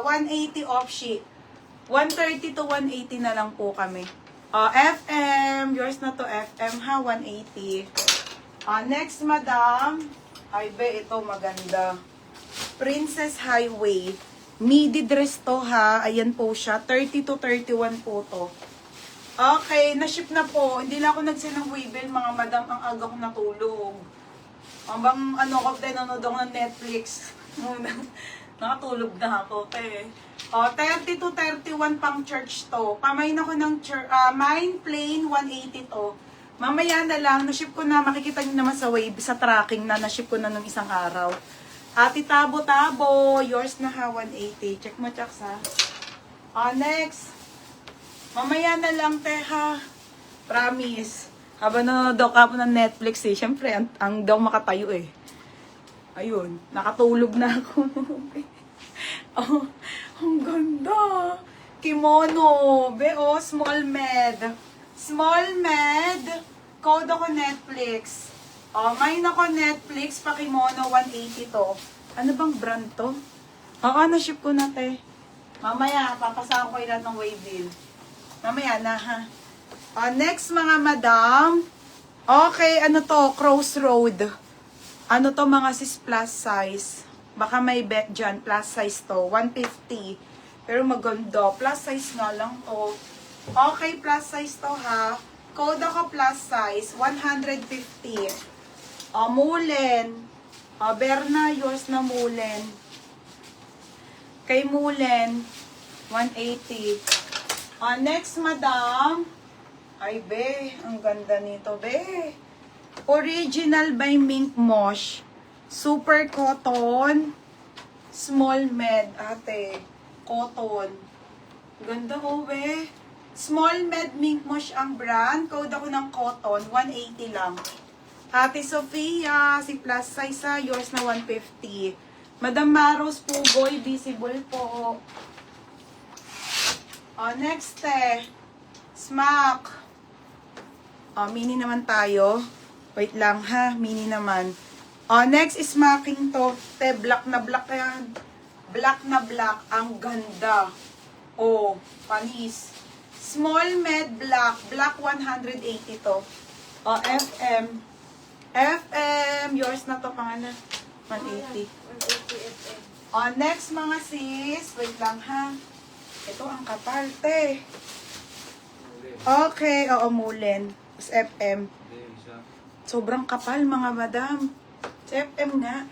180 off sheet. 130 to 180 na lang po kami. FM, yours na to FM ha, 180. Next, madam. Ay, be, ito maganda. Princess Highway. Midi dress to ha. Ayan po siya. 30 to 31 po to. Okay, na-ship na po. Hindi na ako nagsend ng waybill, mga madam. Ang aga ko natulog. Bang ano ko, nanonood ako ng Netflix. Nakatulog na ako, te. 30 to 31 pang church to. Pamain ako ng mine plain 180 to. Mamaya na lang, na-ship ko na, makikita niyo naman sa wave, sa tracking na, na-ship ko na nung isang araw. Ati Tabo-Tabo, yours na ha, 180. Check mo, Chaks, ha. Next. Mamaya na lang, te, ha. Promise. Habang nanonood ako ng Netflix, eh. Siyempre, ang daw makatayo, eh. Ayun, nakatulog na ako. Ang ganda. Kimono. Be, small med. Small med. Code ako Netflix. Mine ako Netflix. Pakimono 180 to. Ano bang brand to? Na-ship ko na, te. Mamaya, papasaan ko ilan ng waybill. Mamaya na, ha. Next, mga madam. Okay, ano to? Crossroad. Ano to, mga sis plus size? Baka may bet dyan. Plus size to. 150. Pero maganda. Plus size nga lang to. Okay, plus size to, ha. Code ako plus size. 150. Mullen. Berna, yours na Mullen. Kay Mullen, 180. Next, madam. Ay, be. Ang ganda nito, be. Original by Mink Mosh. Super cotton. Small med, ate. Cotton. Ganda ko, be. Small med Mink Mosh ang brand. Code ako ng cotton. 180 lang. Ate Sofia, si plus size ha. Yours na 150. Madam Maros Pugoy, visible po. Next, Smack. Mini naman tayo. Wait lang ha, mini naman. Next is smacking to. Black na black yan. Black na black. Ang ganda. Panis. Small med black. Black 180 to. FM. FM. Yours na to, pangalan. 180. 180 FM. Next, mga sis. Wait lang ha. Ito ang kapal, te. Okay. Mullen. FM. Sobrang kapal, mga madam. FM nga.